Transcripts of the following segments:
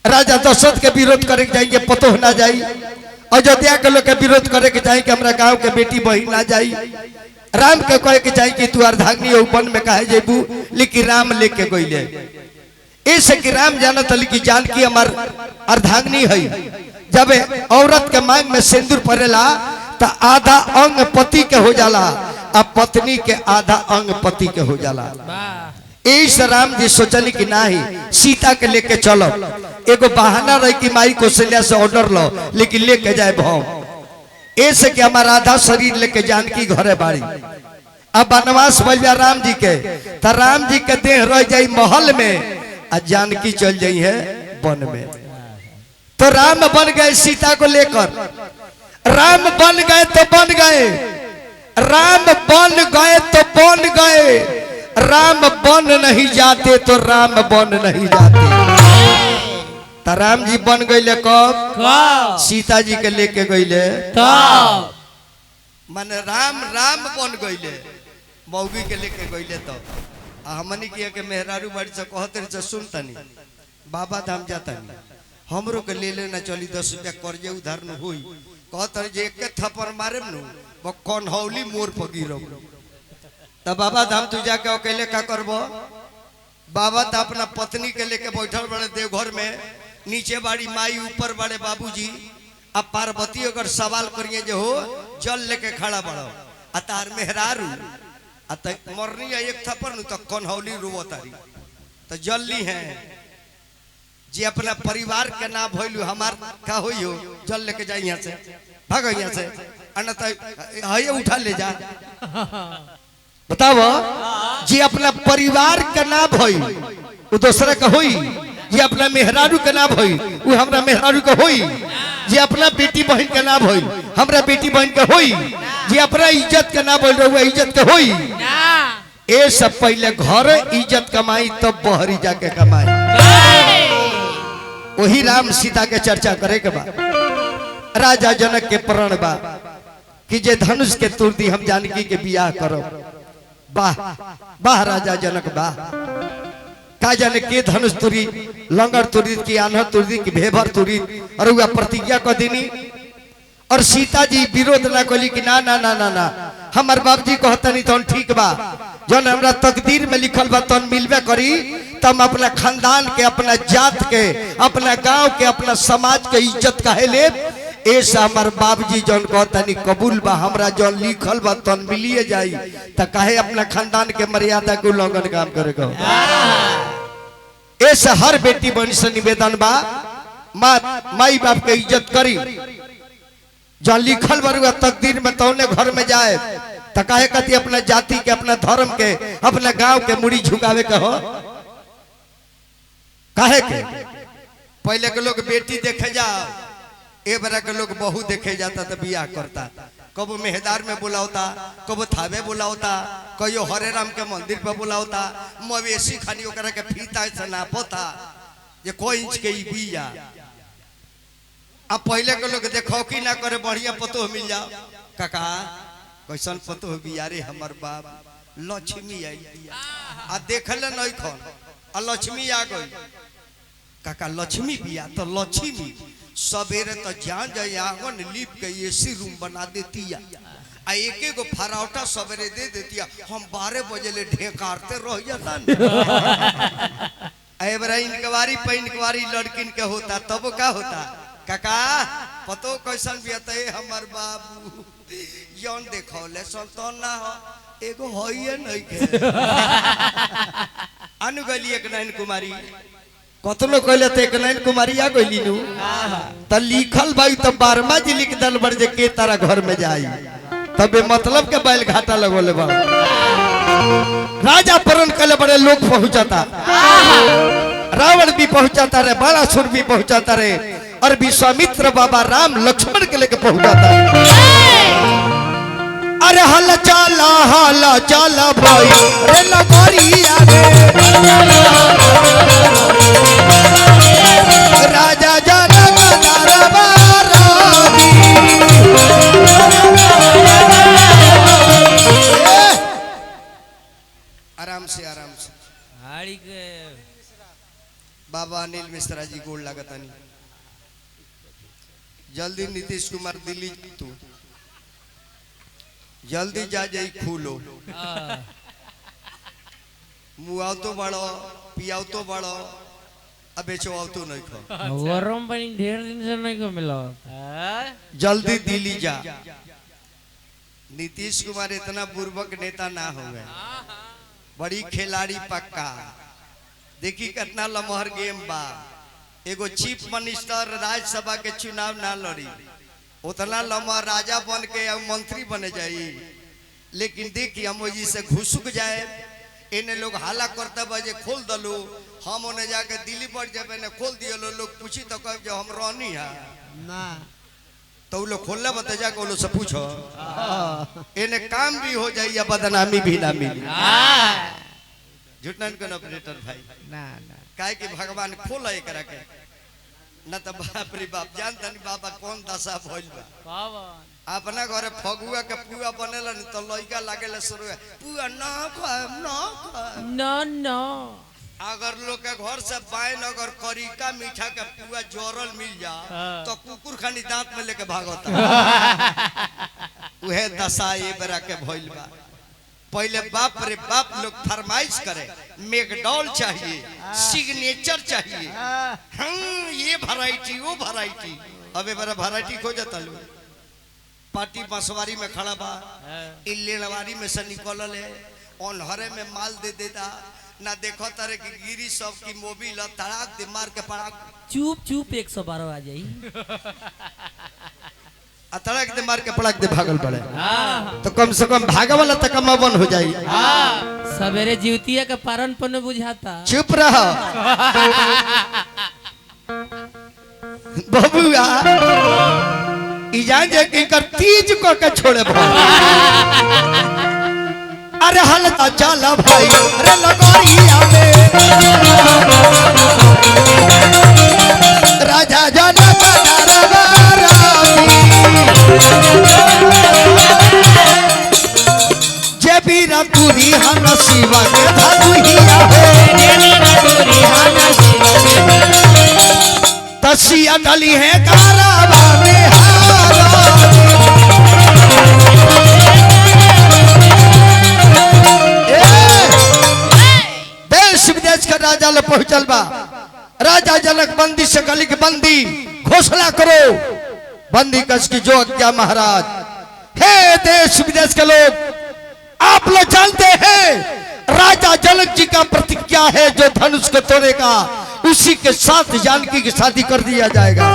राजा दशरथ के विरोध करे के जाएंगे पतो ना जाई, अयोध्या के लोग के विरोध करे के जाए कि हमारा गांव के बेटी बहन ना जाई, राम के कहे के जाए कि तू अर्धांगिनी वन में कहे जेबू, लेकिन राम लेके गईले ऐसे कि राम जानत कि जानकी हमार अर्धांगिनी है। जब औरत के मांग में सिंदूर पड़ेला तो आधा अंग पति के हो जाला, अब पत्नी के आधा अंग पति के हो जाला। इस राम जी सोचली कि नहीं सीता के लेके चलो, एगो बहाना रही कि माई कौशल्या से ऑर्डर लो, लेकिन लेके जाए भाव ऐसे कि हमारा आधा शरीर लेके जानकी घरे बाड़ी। अब वनवास भइल राम जी के, तो राम जी के देह रह जाई महल में और जानकी चल जाई है वन में। तो राम बन गए सीता को लेकर, राम बन गए तो बन गए, राम बन गए तो बन गए, राम बन नहीं जाते तो राम बन नहीं जाते। तो राम जी बन गए कब? सीता जी के लेके गईले माने राम राम बन गईले, मौगी के लेके गईले। तो हमनी के मेहरारू बाड़ी से कहते से सुनतनी बाबा धाम जातनी, हमरो के ले लेना चली 10 रुपया कर्जे उधार न हुई, कहते जे एक थप्पड़ मारे न कन्हौली मोर पर गिरब। तब बाबा धाम तू जाके अकेले का करबो? बाबा तो अपना पत्नी के लेके बैठल बड़े देवघर में, नीचे बाड़ी माई, ऊपर बड़े बाबूजी। अब पार्वती अगर सवाल करिए जो हो जल लेके खड़ा बड़ो आ तार मेहरारू आ मरनी है एक थप्पड़ न तो कन्हौली रोवतारी। तो जल्दी है जे अपना परिवार के ना भइलू हमार का होई हो, जल लेके जाई यहाँ से, भागो यहाँ से, अन्यथा उठा ले जा। बताओ जी अपना परिवार का ना भई वो दूसरा का होई, ये अपना मेहरारू का ना भई वो हमरा मेहरारू का होई, जे अपना बेटी बहन का ना भई हमरा बेटी बहन का होई, जे अपना इज्जत का ना बोल रहा इज्जत का होई। ये सब पहले घर इज्जत कमाई तब तो बहरी जाके कमाई। वही राम सीता के चर्चा करे के बाद राजा जनक के प्रण बा कि जे धनुष के तुरदी हम जानकी के बियाह करो। वाह वाह राजा जनक वाह, का जाने के धनुष तुरी, लंगर तुरी की आन्हर तुरी की भेभर तुरी, और वह प्रतिज्ञा कर देनी। और सीता जी विरोध ना कली कि ना ना ना ना ना हमार बाप जी कहता नहीं तो ठीक बा, जौन हमरा तकदीर में लिखल बा तो मिलबे करी। तब अपना खानदान के, अपना जात के, अपना गांव के, अपना समाज के इज्जत काहे ले? ऐसा हमार बाबूजी जौन कहता नहीं कबूल बा, हमरा जौन लिखल बा तो मिलिए जाई, तो काहे अपना खानदान के मर्यादा के उल्लंघन काम करेगा? ऐसा हर बेटी बहन से निवेदन बा, माई बाप के इज्जत करी, जौन लिखल बरुआ तकदीर में तौने घर में जाए, तो काहे कहती अपना जाति के, अपना धर्म के, अपना गांव के मुड़ी झुकावे के हो? काहे के? पहले के लोग बेटी देखे जाओ, ए बरा के लोग बहू देखे जाता तो बियाह करता, कबो मेहदार में बुलावता, कबो थावे बुलावता, कहियो हरे राम के मंदिर पे बुलावता, मवेशी खानी ओकरा के फीता से नापता ये कोई इंच के ई बिया। अब पहले के लोग देखो कि ना करे बढ़िया पतो मिल जाओ, काका कैसन पतो बिया रे हमर बाप, लक्ष्मी आई आ देखले नहीं खन आ लक्ष्मी आ गई, काका लक्ष्मी बिया तो लक्ष्मी सवेरे तो जान जाए आंगन लीप के एसी रूम बना देती है, आ एक एक फरावटा सवेरे दे देती है, हम 12 बजे ले ढेकारते रह जाता। एबरा इनकवारी पे इनकवारी लड़किन के होता तब का होता? काका पतो कैसन बियाता है हमर बाबू, जौन देखौले सुल्तान ना हो एगो होइए नहीं के अनुगली एक नैन कुमारी कतलो कहले तो एक नैन कुमारी आ गईली नु त लिखल भाई तो 12 जी लिख दल बड़ जे के तारा घर में जाई, तबे मतलब के बैल घाटा लगोले बा। राजा परण कले बड़े लोग पहुंचाता, रावण भी पहुंचाता रे, बालासुर भी पहुंचाता रे, और विश्वामित्र बाबा राम लक्ष्मण के लेके पहुंचाता। अरे हल चाला भाई रे लगोरिया राजा जनक आराम से बाबा बाबा अनिल मिश्रा जी गोड़ लागतानी जल्दी नीतीश कुमार दिल्ली तू जल्दी जा जाई खूलो मुआव तो बड़ो पियाव तो बड़ो अब बेचवाव तो नहीं खो गरम पानी ढेर दिन से नहीं को मिला जल्दी दिल्ली जा नीतीश कुमार इतना बुर्बक नेता ना हो गए बड़ी खिलाड़ी पक्का देखी कितना लमहर गेम बा एगो चीफ मिनिस्टर राज्यसभा के चुनाव ना लड़ी उतना लमहर राजा बन के मंत्री बने जाई लेकिन देखिए हम जी से घुसुक जाए इन्हें लोग हाला करते बजे खोल दलो हम उन्हें जाके दिल्ली पर जब इन्हें खोल दिए लोग पूछी तो कह जो हम रहनी है ना तो वो लोग खोलने बता जाके वो लोग से पूछो इन्हें काम भी हो जाए या बदनामी भी ना मिली झूठन कौन ऑपरेटर भाई ना ना काहे कि भगवान खोला एक के न तो बाप रे बाप जानता नहीं बाबा कौन दशा भइल बा अपना घरे फगुआ के पुआ बनेला न तो लइका लागेला शुरू पुआ ना खाए नो नो अगर लोग के घर से बाइन अगर करिका मीठा के पुआ जोरल मिल जा तो कुकुर खानी दांत में लेके भागता उहे दशा ये बेरा के भइल बा पहले बाप रे बाप लोग फरमाइश करे मैकडॉल चाहिए सिग्नेचर चाहिए ये वैरायटी वो वैरायटी अबे बड़ा वैरायटी खो जाता लो पार्टी बसवारी में खड़ा बा इलेनवारी में से निकलल है ओनहरे में माल दे देता ना देखो तारे की गिरी सब की मोबिल तड़ाक दे मार के पड़ाक चुप चुप 112 आ जाई तड़ाक दे मार के पड़ाक दे भागल पड़े तो कम से कम भागे वाला तक कमावन हो जाई सवेरे जीवतिया के पारन पन बुझाता चुप रहो बबुआ इजान जे की कर तीज को के छोड़े भाई अरे हलता चला भाई रे लगोरिया में राजा जनक जे बीरा पूरी हन शिवा के धनुहिया तसिया डली है कारवा में देश विदेश का राजा ले पहुंचल बा राजा जनक बंदी से गली की बंदी घोषणा करो बंदी कस की जो आज्ञा महाराज हे देश विदेश के लोग आप लोग जानते हैं राजा जनक जी का प्रतिज्ञा है जो धनुष को तोड़ेगा उसी के साथ जानकी की शादी कर दिया जाएगा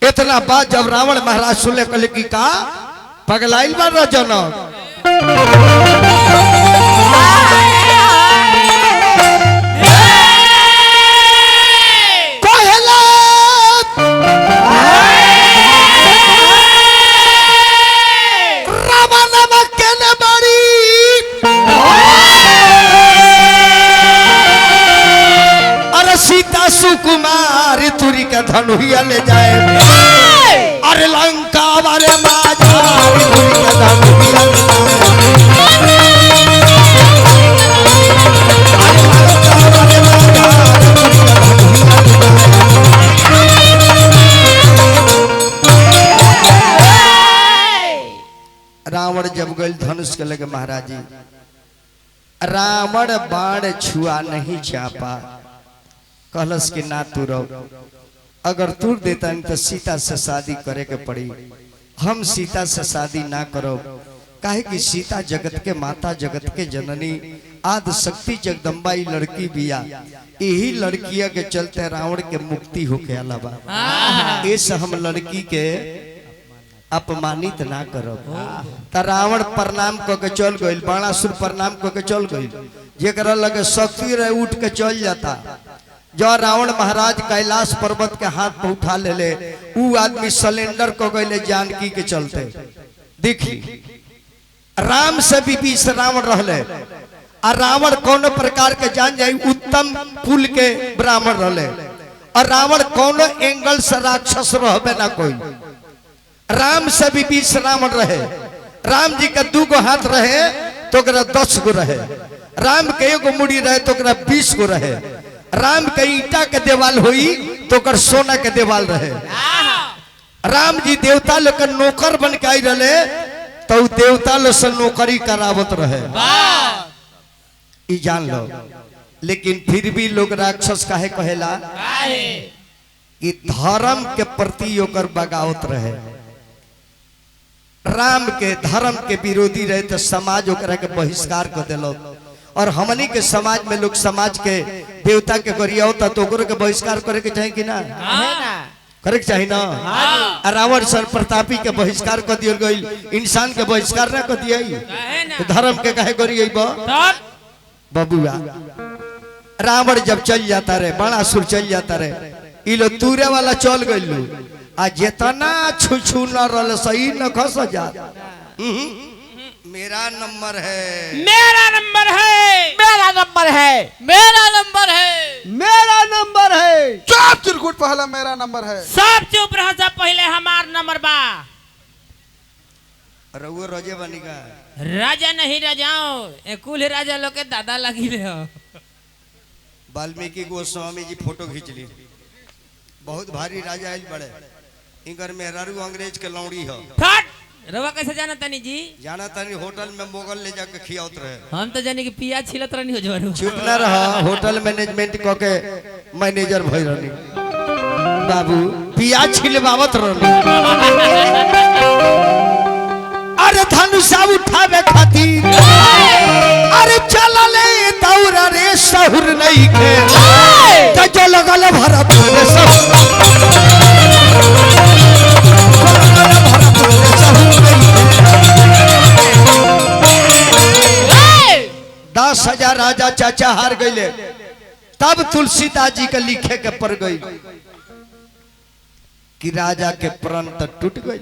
इतना बात जब रावण महाराज सुनले कल की का पगलाइल बा जनक सीता सुकुमारी तुरी का धनुहिया ले जाए अरे लंका वाले माजारी तुरी का धनुहिया ले रावण जब गए धनुष के लगे महाराज जी रावण बाण छुआ नहीं चापा कहलस कि ना तू रहो अगर तू देता नहीं तो सीता से शादी करे के पड़ी हम सीता से शादी ना करो काहे कि सीता जगत के माता जगत के जननी आदि शक्ति जगदम्बा लड़की बिया यही लड़किया के चलते रावण के मुक्ति होके अलावा ऐसे हम लड़की के अपमानित ना करो त रावण प्रणाम को के चल गइल बाणासुर प्रणाम को के चल गइल जेकरा लगे शक्ति रहे उठ के चल जाता जो रावण महाराज कैलाश पर्वत के हाथ पे उठा ले ऊ आदमी सिलेंडर को गए जानकी के चलते देखी राम से भी बीच रावण रहले और रावण कौन प्रकार के जान जाए उत्तम कुल के ब्राह्मण रहले और रावण कौन एंगल से राक्षस रहबे ना कोई राम से भी बीच रावण रहे राम जी के 2 गो हाथ रहे तो 10 गो रहे राम के 1 गो मुड़ी रहे तो 20 गो रहे राम के ईटा के देवाल हुई तो कर सोना के देवाल रहे। राम जी देवता लोग के नौकर बन के आई रहे तो देवता लोग से नौकरी करावत रहे। ई जान लो। लेकिन फिर भी लोग राक्षस काहे कहेला कि धर्म के प्रति ओकर बगावत रहे। राम के धर्म के विरोधी रहे तो समाज ओकरा के बहिष्कार कर दिलो। और हमनी के समाज में लोग समाज के देवता के गरिया होता तो ओकरो के बहिष्कार करे के चाहे कि ना? करे के चाहे ना? रावण सर प्रतापी के बहिष्कार कर दिया गई, इंसान के बहिष्कार ना कर दिया। तो धर्म के काहे गरिया बबुआ? रावण जब चल जाता रहे, बाणासुर चल जाता रहे, ई लो तूरे वाला चल गइलू आ जितना छुछू न रहल सही न खस जा। मेरा नंबर है, मेरा नंबर है, मेरा नंबर है, मेरा नंबर है, मेरा नंबर है। चुप चिरकुट, पहला मेरा नंबर है। सब चुप रह, सब पहले हमार नंबर बा। रउआ रोजे बनेगा राजा नहीं राजाओ, कुल राजा लोग के दादा लगी ले। वाल्मीकि गोस्वामी जी फोटो खींच ली, बहुत भारी राजा आयल बड़े। इनकर मेहरारू अंग्रेज के लौड़ी हो। रवा कैसे जाना तनी जी? जाना तनी होटल में मोगल ले जाके खियावत रहे। हम तो जाने कि पिया छिलत रहनी हो जवारू। चुप ना रहा, होटल मैनेजमेंट क के मैनेजर भई रहनी। बाबू पिया छिलवावत रहनी। अरे धनुषा उठावे खातिर अरे चलले दौरा रे सहुर नहीं के त जो लगल भरत रे सहुर 10,000 राजा चाचा हार गए। तब तुलसीदास जी के लिखे के पड़ गई कि राजा के प्राण तो टूट गई।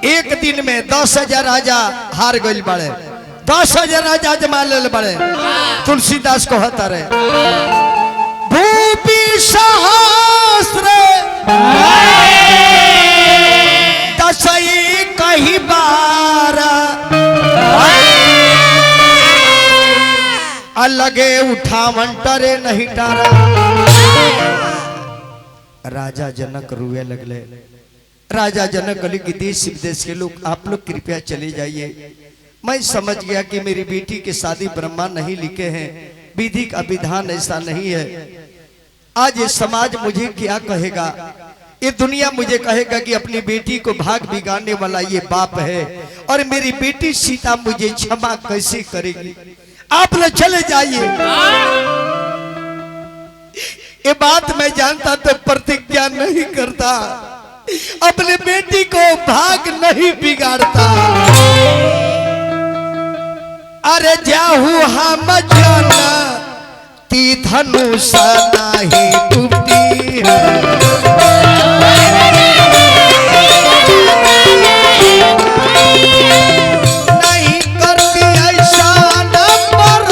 एक दिन में 10,000 राजा हार गए बड़े। 10,000 राजा जमा ले बड़े। तुलसीदास को हता रहे भूपी सहस्त्र दसई कही बार अलगे उठावन टरे नहीं टारा। राजा जनक रुए लगले। राजा जनक अली की देश विदेश के लोग आप लोग कृपया चले जाइए। मैं समझ गया कि मेरी बेटी की शादी ब्रह्मा नहीं लिखे हैं, विधि का विधान ऐसा नहीं है। आज ये समाज मुझे क्या कहेगा, ये दुनिया मुझे कहेगा कि अपनी बेटी को भाग बिगाड़ने वाला ये बाप है और मेरी बेटी सीता मुझे क्षमा कैसे करेगी। आप लोग चले जाइए। ये बात मैं जानता तो प्रतिज्ञा नहीं करता, अपने बेटी को भाग नहीं बिगाड़ता। अरे जाहू हम जाना ती धनुष नहीं टूटी है। नहीं करती ऐसा नंबर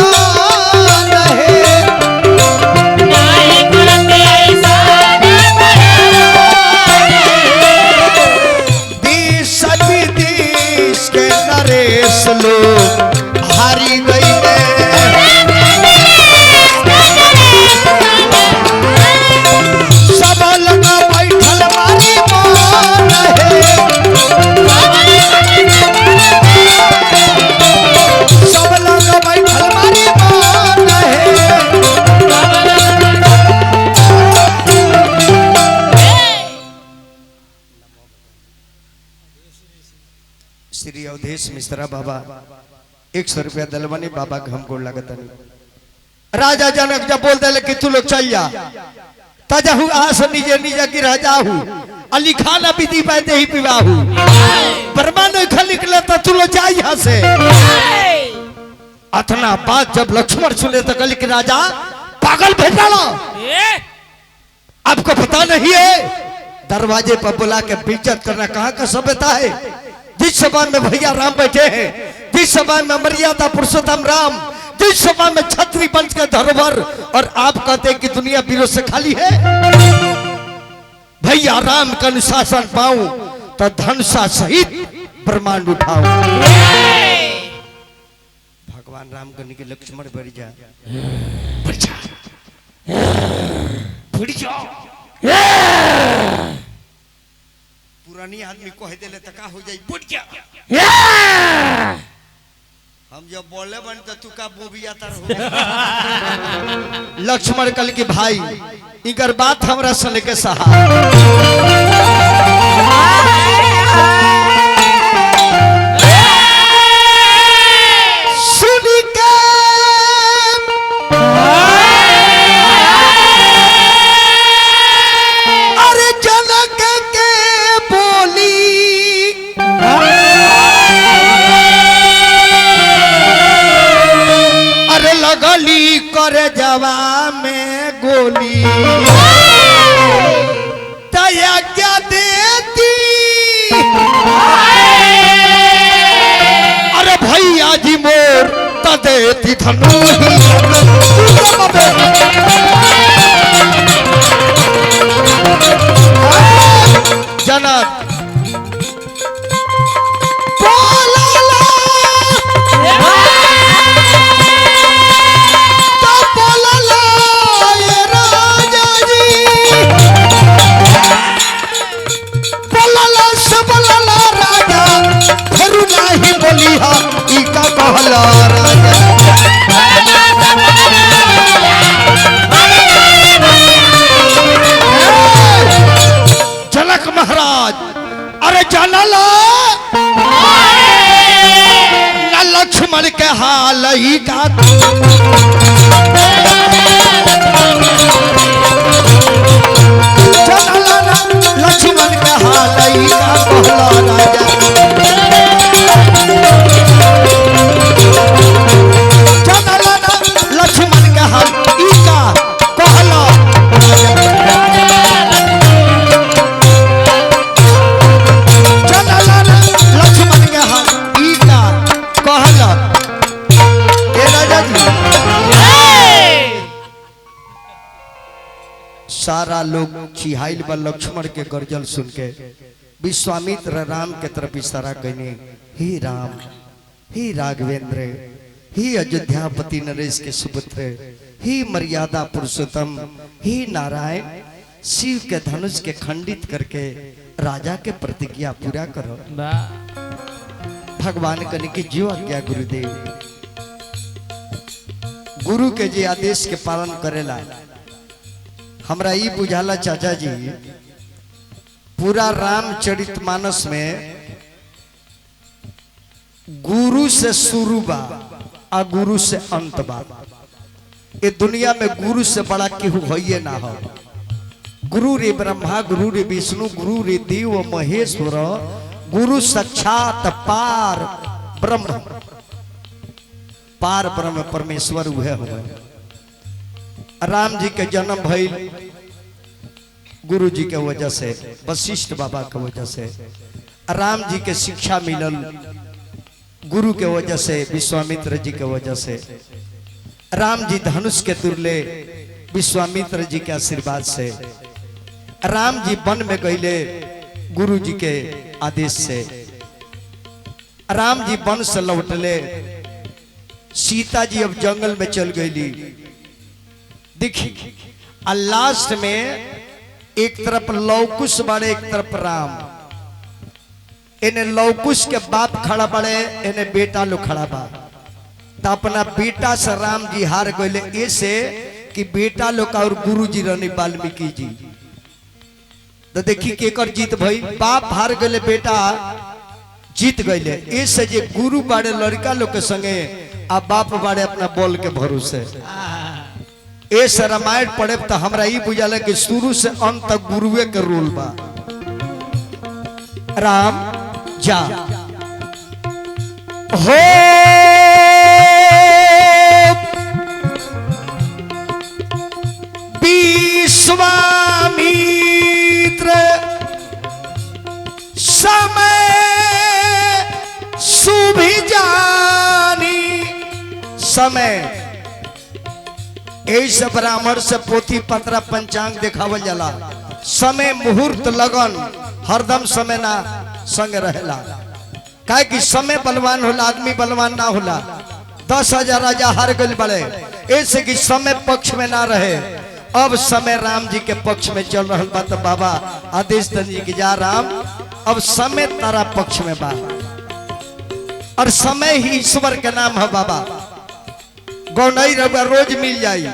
है, नहीं करते ऐसा देश विदेश के नरेश लोग हारी गई। श्री अवधेश मिश्रा बाबा 100 रुपया दलवानी बाबा के हमको लगता नहीं। राजा जनक जब बोल दे कि तू लोग चल जा तजहू आस निजे निजे की राजा हूँ अली खाना विधि पैदे ही विवाह हूँ ब्रह्मा ने खल निकले तो तू लोग जा यहाँ से। अथना बात जब लक्ष्मण सुने तो कल की राजा पागल भेजा लो, आपको पता नहीं है दरवाजे पर बुला के बेइज्जत करना कहाँ का सभ्यता है। जिस सभा में भैया राम बैठे हैं, जिस सभा में मर्यादा पुरुषोत्तम राम, जिस सभा में छत्री वंश के धरोहर, और आप कहते हैं कि दुनिया वीरों से खाली है। भैया राम का अनुशासन पाऊं तो धनुषा सहित ब्रह्मांड उठाऊं। भगवान राम करने के लक्ष्मण बढ़ जा पुरानी आदमी कह दिले तो का हो जाई बुढ़ जा। हम जब बोले बन तो तू का बोबिया तर हो। लक्ष्मण कल के भाई इकर बात हमरा सुन के सहा सुन के अरे जनक के बोली अरे लगली करे जवा में गोली दया क्या देती अरे भैया जी मोर त देती धनु जनक जनक महाराज अरे जाना ला लक्ष्मण के हाल ही का लक्ष्मण के हाल ही का कहला राजा लक्ष्मण के हाल ही का कहला लक्ष्मण के हाल ही का कहला राजा जी सारा लोग चिहाइल बा लक्ष्मण के गर्जन सुन के विश्वामित्र राम के तरफ इशारा कने हे राम हे राघवेंद्र हे अयोध्यापति नरेश के सुपुत्र हे मर्यादा पुरुषोत्तम हे नारायण शिव के धनुष के खंडित करके राजा के प्रतिज्ञा पूरा करो। भगवान कने की जीव आज्ञा गुरुदेव गुरु के जे आदेश के पालन करेला हमरा ई बुझाला चाचा जी पूरा रामचरितमानस में गुरु से शुरू बा आ गुरु से अंत बा। ये दुनिया में गुरु से बड़ा केहू होइए ना हो। गुरु रे ब्रह्मा गुरु रे विष्णु गुरु रे देव महेश्वर गुरु साक्षात पार ब्रह्म परमेश्वर हुए हुए। राम जी के जन्म भइल गुरु जी के वजह से वशिष्ठ बाबा के वजह से। राम जी के शिक्षा मिलल गुरु के वजह से विश्वामित्र जी के वजह से। राम जी धनुष के तुरले विश्वामित्र जी के आशीर्वाद से। राम जी वन में गईले गुरु जी के आदेश से। राम जी वन से लौटले सीता जी अब जंगल में चल गईली। देखी लास्ट में एक तरफ लौकुश बड़े एक तरफ राम। इन्हें लौकुश के बाप खड़ा बड़े इन्हें बेटा लोग खड़ा बा। तो अपना बेटा से राम जी हार गए ऐसे कि बेटा लोग और गुरु जी रहनी वाल्मीकि जी। तो देखी केकर जीत भाई बाप हार गए बेटा जीत गए ऐसे जे गुरु बाड़े लड़का लोग के संगे आ बाप बाड़े अपना बोल के भरोसे। ऐसे रामायण पढ़े तो हमरा ई बुझाला कि शुरू से अंत तक गुरुए के रोल बा। राम जा हो विश्वामित्र समय सुभिजानी समय ऐसे ब्राह्मण से पोथी पत्रा पंचांग देखावल जाला समय मुहूर्त लगन हरदम समय ना संग रहेला काहे कि समय बलवान होला आदमी बलवान ना होला 10,000 राजा हार गए बड़े ऐसे कि समय पक्ष में ना रहे अब समय राम जी के पक्ष में चल रहा बा तो बाबा आदेश जी की जा राम अब समय तारा पक्ष में बा और समय ही ईश्वर के नाम है बाबा गौनई रउआ रोज मिल जाई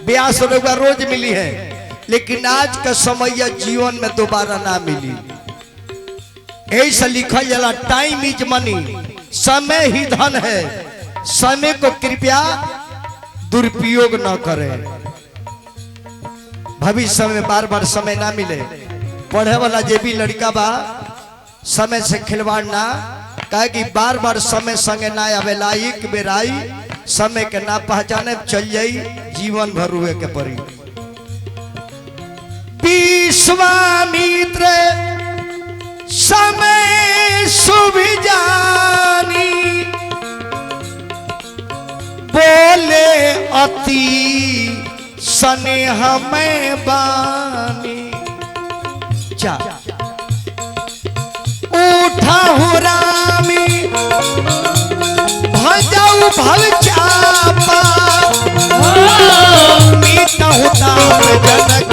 ब्यास रउआ रोज मिली है लेकिन आज का समय जीवन में दोबारा ना मिली ऐसा लिखा जाला टाइम इज मनी समय ही धन है समय को कृपया दुरुपयोग न करें भविष्य में बार बार समय ना मिले पढ़े वाला जे भी लड़का बा समय से खिलवाड़ ना कहे कि बार बार समय संगे ना आवेला एक बेर आई समय के ना पहचाने चल जाई जीवन भर रुए के पड़ी विश्वामित्र समय सुविजानी बोले अति स्नेह में बानी जा उठा हूँ रामी भजाऊ भल चापा मीठा होता जनक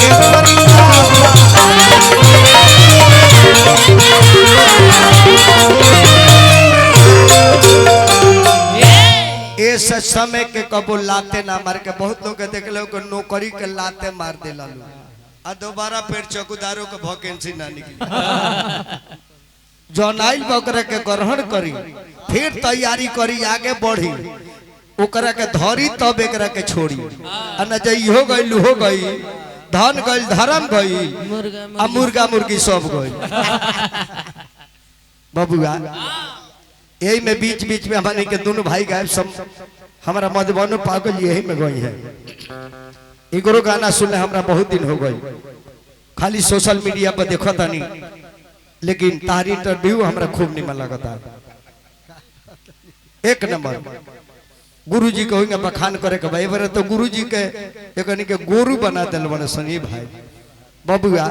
ऐसे समय के कबो लाते ना मार के बहुत लोग देख लो कि नौकरी के लाते मार दे लालू आ दोबारा फिर चौकीदारों के वैकेंसी ना निकली जौन आइल बकरा के ग्रहण करी फिर तैयारी करी आगे बढ़ी ओकरा के धरी तब एकरा के छोड़ी आ न जई हो गई धन गई धर्म गई आ मुर्गा मुर्गी सब गई बबुआ यही में बीच बीच में हमारे के दोनों भाई गायब सब हमारा मधुबन पागल यही में गई है इगरो गाना सुनने हमरा बहुत दिन हो गई खाली सोशल मीडिया पर देखो तानी लेकिन तारी इंटरव्यू हमरा खूब निमन लगता एक नंबर गुरुजी के होंगे बखान करे के भाई बरे तो गुरुजी के एकनी के गुरु बना दिल बने सनी भाई बबुआ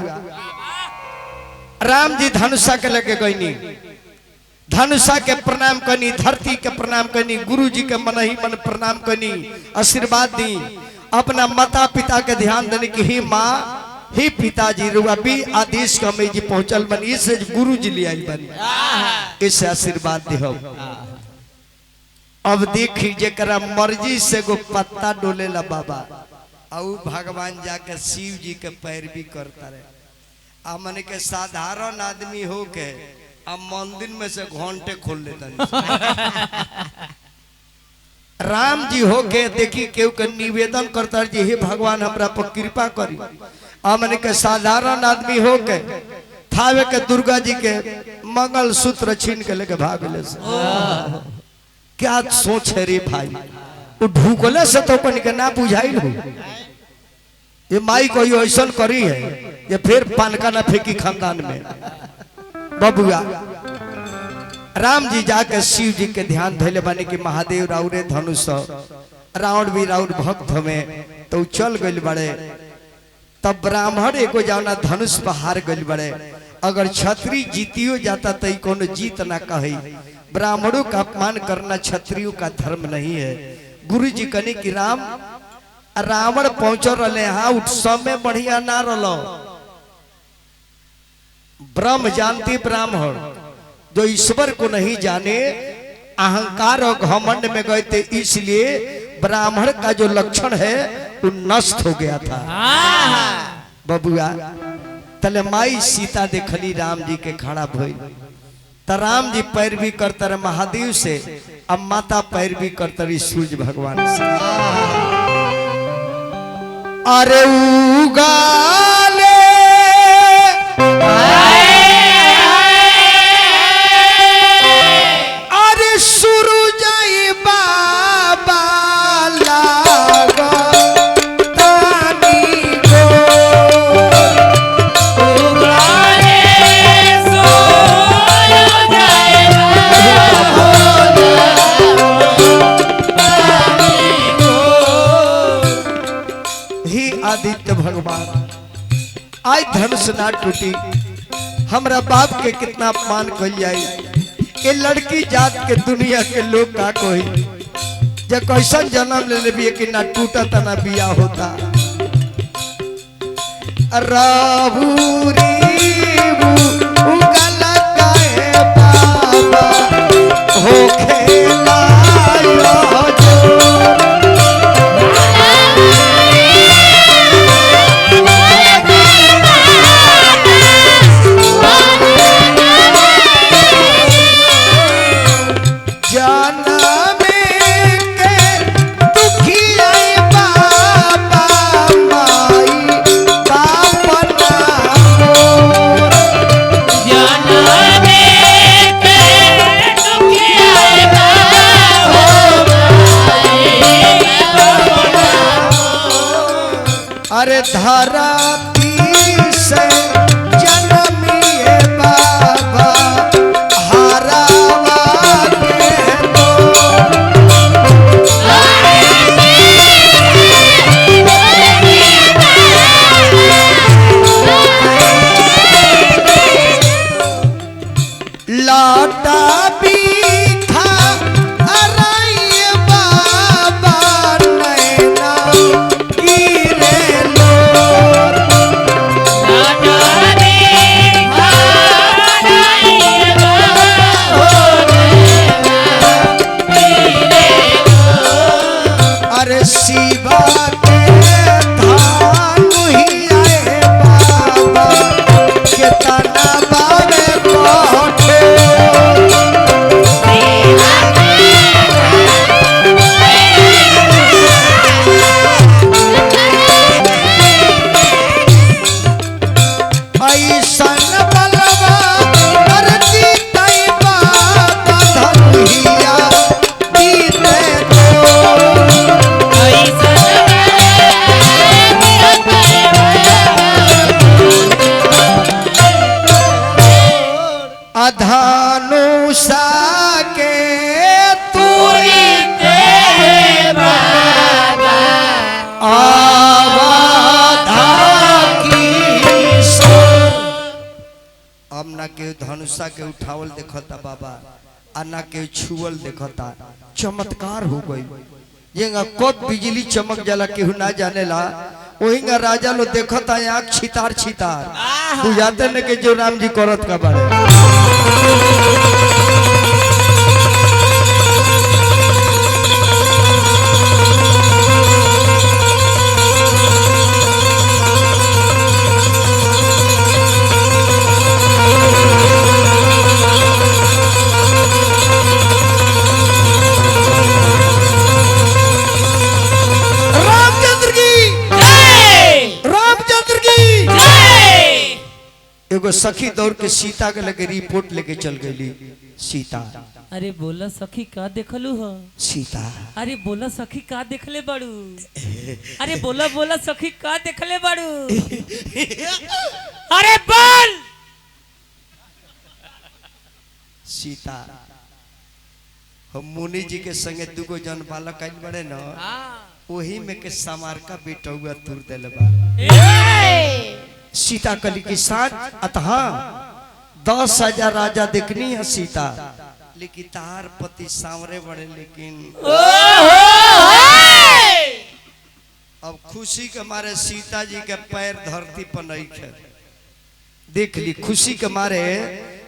राम जी धनुषा के लेके गईनी धनुषा के प्रणाम करनी धरती के प्रणाम करनी गुरु जी के मन ही मन प्रणाम करनी आशीर्वाद दी अपना माता पिता के ध्यान देने की ही माँ ही पिताजी रुआ भी आदेश का में जी पहुंचल बनी इसे गुरु जी ले आई बनी इसे आशीर्वाद दे हो अब देखी जरा मर्जी से गो पत्ता डोले ला बाबा और भगवान जाके शिव जी के पैरवी करता रहे आ मन के साधारण आदमी हो के अब मंदिर में से घंटे खोल लेता राम जी हो के देखी केहू के निवेदन करता जी हे भगवान हमरा पर कृपा करी हमने के साधारण आदमी हो के थावे के दुर्गा जी के मंगल सूत्र छीन के लेके भाग ले क्या सोच है रे भाई वो ढूकले से तो अपन के ना बुझाई हो ये माई कोई ऐसा करी है ये फिर पानका ना फेंकी खानदान में बबुआ राम जी जाके शिव जी के ध्यान धैले बने कि महादेव राउरे धनुष रावण भी राउर भक्त में तो चल गए बड़े तब ब्राह्मण एको जाना धनुष पर हार गए बड़े अगर छत्री जीतियो जाता तो कोनो जीत ना कही ब्राह्मणों का अपमान करना क्षत्रियों का धर्म नहीं है गुरु जी कहने कि राम रावण पहुंच रहे हाँ उठ समय बढ़िया ना रलो ब्रह्म जानती ब्राह्मण जो ईश्वर को नहीं जाने अहंकार और घमंड में गए थे इसलिए ब्राह्मण का जो लक्षण है वो नष्ट हो गया था बबुआ तले माई सीता देखली राम जी के खड़ा भई त राम जी पैरवी करते रहे महादेव से अब माता पैरवी करते रही सूर्य भगवान से अरे उगाले अरे सूरज बाबा लागा तानी गो आदित्य भगवान ना टूटी। हमरा बाप के कितना अपमान कल जाई। ये लड़की जात के दुनिया के लोग का कोई जे कैसन जन्म ले लेबी कि ना टूटा ता ना बिया होता। राबूरी उगल गए बाबा हो खेला जो अरे धरती से जन्मिए बाबा हरावा के दो। लाटा बीखा अराइए बाबा नैना शिवा के धान ही आए बाबा के तना बाबे कोठे। ऐसन बलवा धरती तई बाबा धनुहिया दीते अधानुषा के तुरी अब ना के धनुषा के उठावल देखता बाबा आ ना के छुअल देखता। चमत्कार हो गई येगा कब बिजली चमक जाला केहू ना जानेला। वही राजा लो देखता आँख छितार छितार बुझाते न के जो राम जी करत का बारे। एगो सखी दौड़ के सीता के लगे रिपोर्ट लेके चल गई। सीता अरे बोला सखी का देखलू हो। सीता अरे बोला सखी का देखले बाड़ू। अरे बोला बोला सखी का देखले बाड़ू। अरे बोल। सीता हम मुनि जी के संगे दुगो जन बालक आइल बड़े न वही में के समार का बेटा हुआ तुर देले बा। सीता कली की साथ अतः 10,000 राजा देखनी है सीता लेकिन तार पति सांवरे बड़े। लेकिन अब खुशी के मारे सीता जी के पैर धरती पर नहीं खे। देख ली खुशी के मारे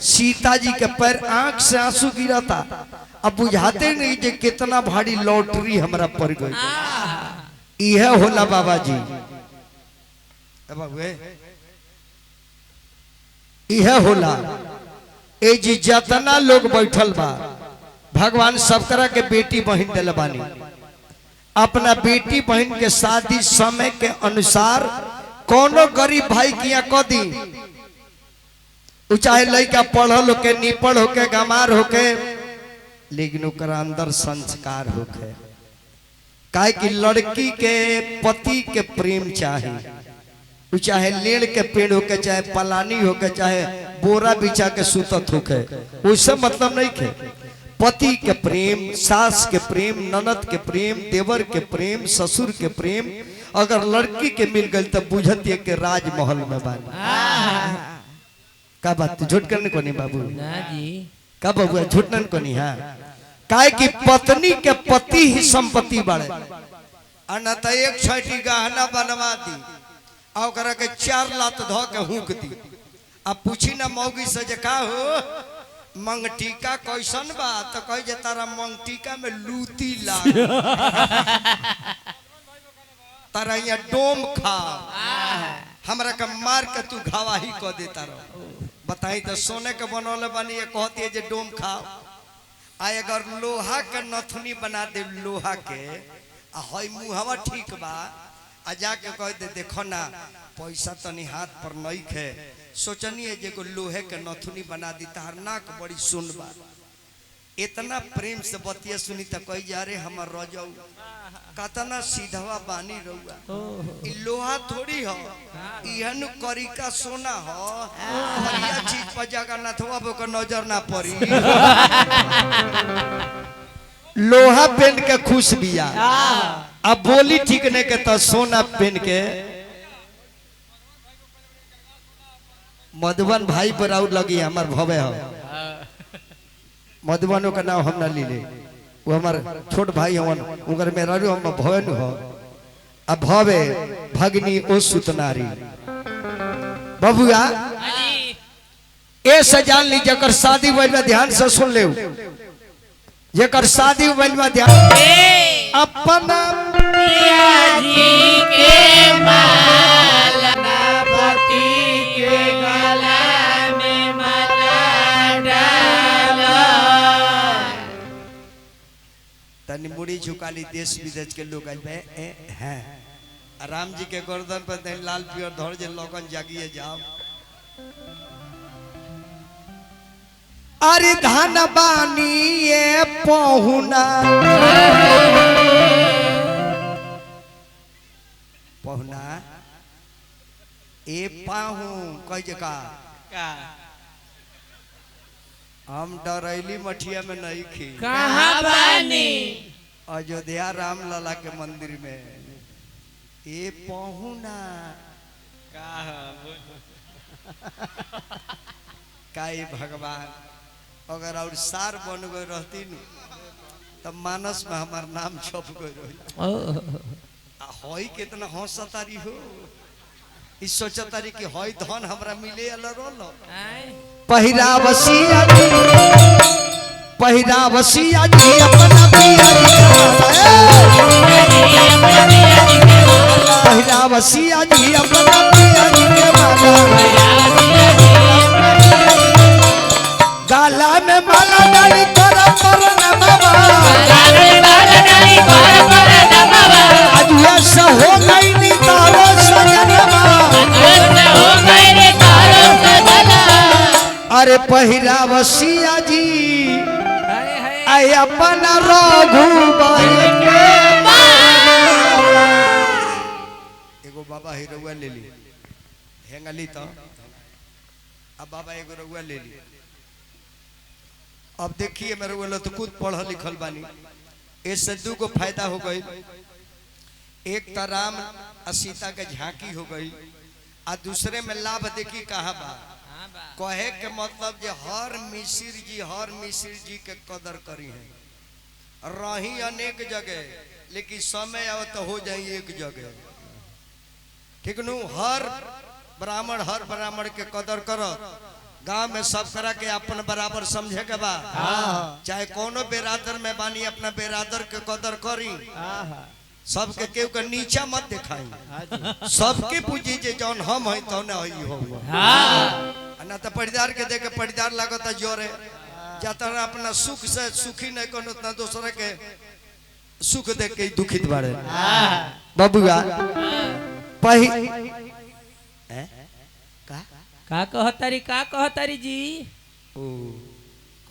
सीता जी के पैर आंख से आंसू गिरा था। अब बुझाते नहीं जे कितना भारी लॉटरी हमरा पड़ गई। यह होला बाबा जी यह होला ए जी जतना लोग बैठल बा भगवान सब तरह के बेटी बहन दिल बानी। अपना बेटी बहन के शादी समय के अनुसार कोनो गरीब भाई किया क दी। चाहे लड़का पढ़ल होके निपढ़ होके गमार होके लेकिन ओकरा अंदर संस्कार होके। काहे कि लड़की के पति के प्रेम चाहे। चाहे लेड़ के पेड़ होके चाहे पलानी होके चाहे बोरा बिछा के सुतत होके उससे मतलब नहीं के। पति के प्रेम, सास के प्रेम, ननद के प्रेम, देवर के प्रेम, ससुर के प्रेम अगर लड़की के मिल गई तो बुझती के राजमहल में बानी। का बात झूठ करने को नहीं बाबू ना जी का बाबू झूठ नहीं को नहीं। हाँ काहे कि पत्नी के पति ही संपत्ति बढ़े अना तो एक छठी गहना बनवा दी आ ओकरा के 4 लात धो के हुक दी। अब पूछी ना मौगी से जे का हो मंगटीका कैसन बा तो कह जे तारा मंगटीका में लूती लाग तारा यहाँ डोम खा हमरा के मार के तू घावाही क देता रहो। बताई तो सोने के बनौले बनी ये कहती है जे डोम खाओ आ अगर लोहा के नथुनी बना दे लोहा के आ हई मुहवा ठीक बा आ जाके कह दे देखो ना पैसा तनी हाथ पर नहीं खे सोचनी है जे को लोहे के नथुनी बना दी तार नाक बड़ी सुन बा इतना प्रेम से बतिया सुनी तो कही जा रे हमर रजऊ कतना सीधवा बानी रहुआ इ लोहा थोड़ी हो इहनु करिका सोना हो हरिया चीज पर जगन्नाथवा को नजर ना पड़ी। लोहा पहन के खुश बिया अब बोली ठीक नहीं के तो सोना पहन के मधुबन भाई पर आउट लगी हमार भवे हो मधुबनों का नाम हम ना ली ले वो हमार छोट भाई हवन उनकर मेरा हम भवे न हो अब भवे भगनी ओ सुतनारी बबुआ ए सजान ली जकर शादी भइल में ध्यान से सुन ले जकर शादी भइल में ध्यान अपना पिया जी के माला पति के गला में माला डाला। तनी मुड़ी झुकाली देश विदेश के लोग आए हैं राम जी के गर्दन पर तनी लाल पियर धर जे लगन जागिए जाओ। अरे धान बानी ये पहुना पहुना ए पाहू कई जगह हम डरैली मठिया में नहीं खी कहाँ बानी अयोध्या राम लला के मंदिर में ए पहुना काई भगवान अगर और सार बन गए रहती न तब मानस में हमार नाम छप गए रही हई कितना हंसतारी हो इस सोचतारी कि हई धन हमरा मिले अल रोल पहिरावसिया जी अपना पहिरावसिया जी अपना गाला में माला डाली कर न बाबा आज ऐसा हो गई नी तारो सजनवा अरे पहिरावसिया जी आय अपना रघुबर एगो बाबा ही रउआ ले ली हेंगली तो अब बाबा एगो रउआ ले ली। अब देखिए मेरे वो तो खुद पढ़ल लिखल बानी इससे दू को फायदा हो गई एक तो राम और सीता के झांकी हो गई और दूसरे में लाभ देखी कहा बा कहे के मतलब जे हर मिसिर जी के कदर करी है रही अनेक जगह लेकिन समय आओ तो हो जाए एक जगह ठीक नु हर ब्राह्मण के कदर करो गांव में सब करा के अपन बराबर समझे के बा चाहे कोनो बेरादर में बानी अपना बेरादर के कदर करी सबके केहू के नीचा मत दिखाई सबके पूजी जे जौन हम है तो ना ही हो ना तो पड़ीदार के देख के पड़ीदार लागत जोरे जाता अपना सुख से सुखी नहीं कोनो उतना दूसरे के सुख देख के दुखित बाड़े बबुआ का कहतारी जी ओ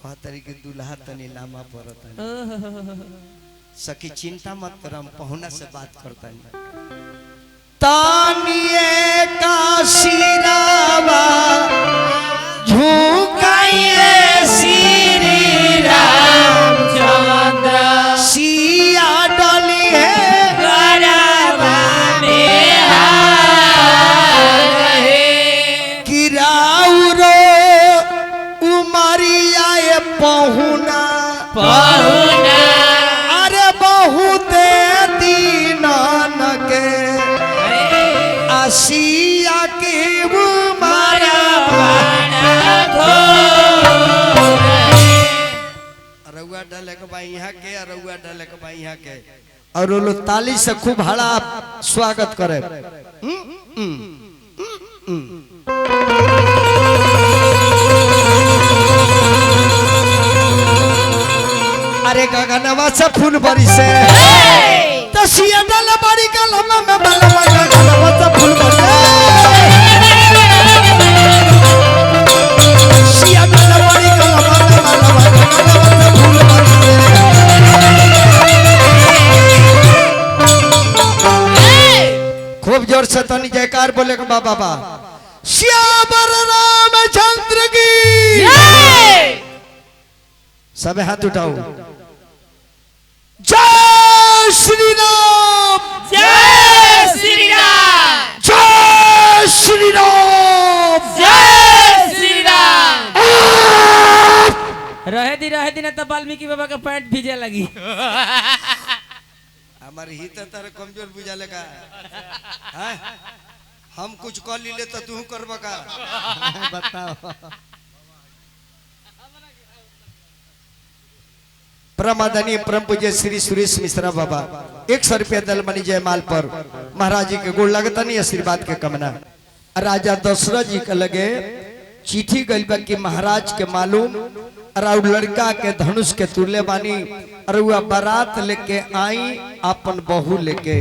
कहतारी के दुल्हा तनी लामा परत सखी चिंता मत करम पहुना से बात करता तानिए का सिरावा झुकाइए श्री रामचंद्र सिया डली है गरबा में अरे बहुते दीनान के आसिया के मारा रउआ डाले के भाई यहाँ के रउआ डाले के भाई यहाँ के और वो लोग ताली से खूब हड़ा स्वागत करे। अरे गगनवा से फूल बरी से तसिया डाल बड़ी कलम में बलवा गगनवा से फूल बरी सिया डाल बड़ी कलम में बलवा गगनवा से फूल बरी खूब जोर से तनी जयकार बोले के बाबा बा श्यावर रामचंद्र की सब हाथ उठाओ। जय श्री राम जय श्री राम जय श्री राम जय श्री राम। रहे दी ना तो वाल्मीकि बाबा का पैंट भीजे लगी। हमारे हित तारे कमजोर बुझाले का हैं? हम कुछ कर लीले तो तू करबा का बताओ। परमादरणीय परम पूज्य श्री सुरेश मिश्रा बाबा 100 रुपया दल मनी जयमाल पर महाराज जी के गोड़ लगता नहीं आशीर्वाद के कमना। राजा दशरथ जी के लगे चिट्ठी गई बा कि महाराज के मालूम और लड़का के धनुष के तुल्य बानी और वह बारात लेके आई अपन बहू लेके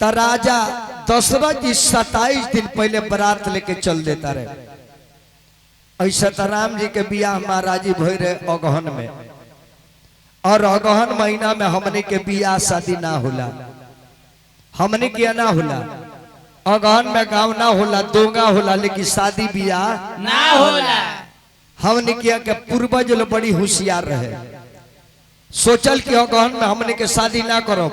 त राजा दशरथ जी 27 दिन पहले बारात लेके चल देता रहे। ऐसा तो राम जी के बियाह महाराज जी भई रहे अगहन में और अगहन महीना में हमने के बियाह शादी ना होला। हमने किया ना होला अगहन में गाँव ना होला दोंगा होला लेकिन शादी बियाह ना होला। हमने किया के पूर्वज लोग बड़ी होशियार रहे सोचल कि अगहन में हमने के शादी ना करो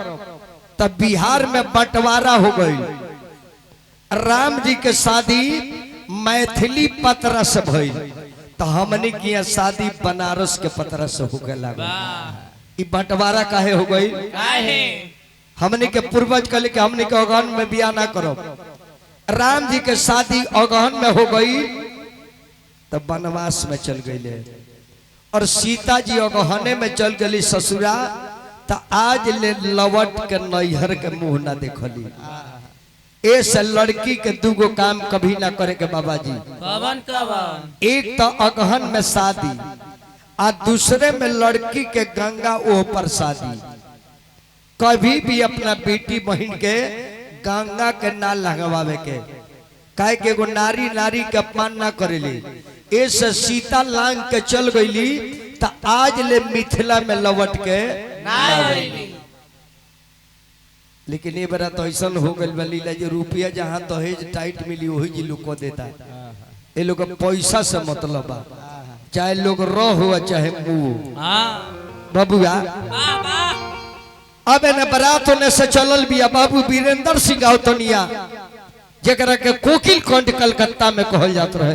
तब बिहार में बंटवारा हो गई। राम जी के शादी मैथिली पत्र से भई तो हमने किया शादी बनारस के पत्र से हो गया। बंटवारा काहे हो गई? हमने के पूर्वज कहले कि हमने के अगहन में बियाह ना करो। राम जी के शादी अगहन में हो गई तो वनवास में चल गए और सीता जी अगहने में चल गई ससुरा तो आज ले लवट के नैहर के मुंह ना देखली। ऐसे लड़की के दूगो काम कभी ना करे के बाबा जी। एक तो अगहन में शादी और दूसरे में लड़की के गंगा ओ पर शादी। कभी भी अपना बेटी बहन के गंगा के ना लगवावे के काहे के एगो नारी नारी के अपमान ना करेली। ऐसे सीता लांग के चल गईली तो आज ले मिथिला में लौट के ना लेकिन ये बड़ा तो ऐसा हो गई लीला जो रुपया जहाँ दहेज टाइट मिली वही जी लोग को देता। ये लोग पैसा से मतलब बा चाहे लोग रो हो चाहे मुंह बबुआ। अब एने बारात होने से चलल बिया बाबू वीरेंद्र सिंह गौतनिया जरा के कोकिल कंठ कलकत्ता में कहल जात रहे।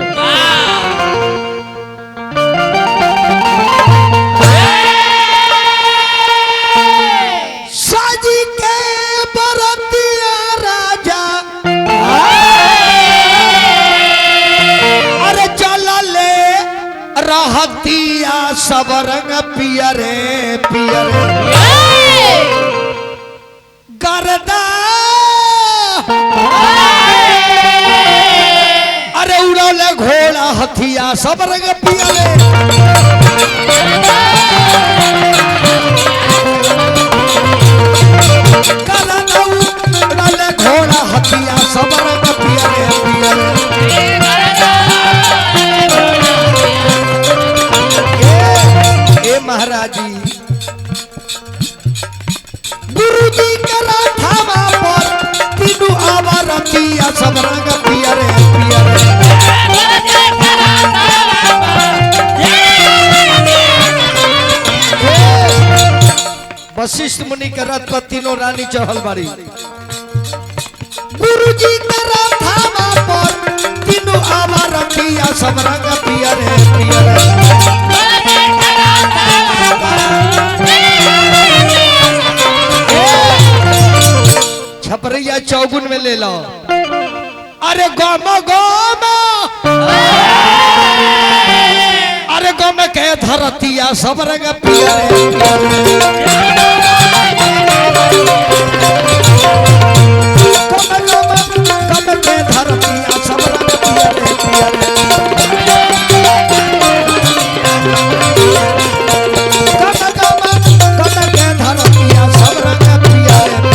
साजी के बरतिया राजा अरे चलले रहतिया सब रंग पियरे पियरे गरदा अरे उड़ौले घोड़ा हथिया सब रंग पियरे घोड़ा हथिया सब रंग पियरे पियरे। ए महाराज जी गुरु जी के राठावा पर तीनू आवर पिया सब रंग पियरे पियरे। वशिष्ठ मुनि के रथ पर तीनों रानी चढ़ल बारी। गुरु जी के राठावा पर तीनों आवर पिया सब रंग पियरे पियरे। चौगुन में ले लो। अरे गोमा गोमा, अरे गोमा के धरतिया सब रंग पियरे गोमा के धरतिया सब रंग पियरे पियरे गोमा के धरतिया सब रंग पियरे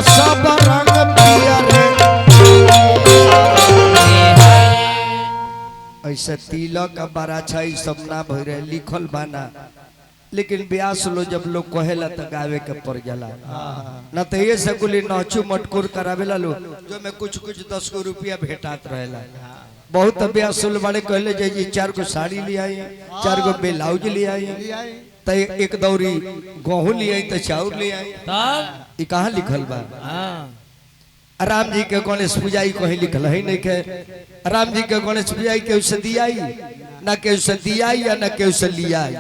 सब रंग पियरे। ऐसे तिलक बड़ा अच्छा सब ना भर रहे लिखल बाना, लेकिन ब्यास लो जब लोग कहेला तो गावे के पड़ जाला ना, तो ये से कुली नाचू मटकोर करावेला लो जो में कुछ 10 गो रुपया भेटात रहेला। बहुत ब्यास बड़े कहले जी 4 गो साड़ी ले आई, 4 गो ब्लाउज ले आई, तो एक दौरी गेहूं ले आई, तो चाउर ले आई। तब ई कहाँ लिखल बा? राम जी के गणेश पूजाई कहीं लिखल है नहीं के? राम जी के गणेश पूजाई केहू से दियाई ना, केहू से दियाई या ना केहू से लियाई।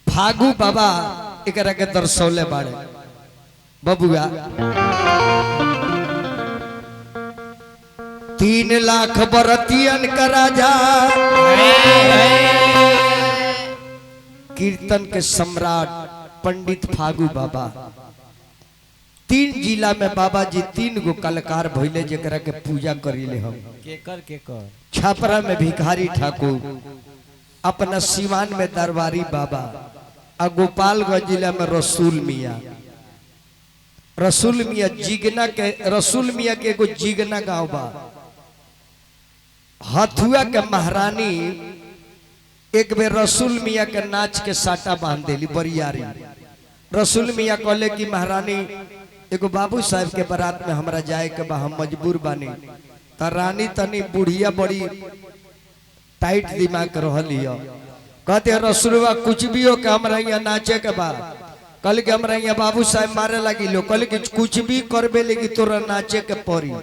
फागू बाबा एकरा के दर्शौले बाड़े बबुआ। 3 लाख बरतियन का राजा, कीर्तन के सम्राट पंडित फागू बाबा। 3 जिला में बाबा जी 3 गो कलाकार भइले जेकरा के पूजा करिले हम। केकर छापरा में भिखारी ठाकुर, अपना सीवान में दरबारी बाबा, और गोपालगंज जिला में रसूल मियाँ। रसूल मियाँ जिगना के, रसूल मियाँ के एगो जिगना गाँव बा। हथुआ के महारानी एक बेर रसूल मियाँ के नाच के साटा बांध देली बरियारी। रसूल मियाँ कहले कि महारानी एगो बाबू साहब के बारात में हमरा जाए के बा, हम मजबूर बानी। त रानी तनी बुढ़िया बड़ी टाइट दिमाग रहली है, कहते रसूलवा कुछ भी हो के हमरा यहाँ नाचे के बा। कल के हमरा यहाँ बाबू साहब मारे लगी लो, कल के कुछ भी करबे लेकिन तोरा नाचे के पड़ी।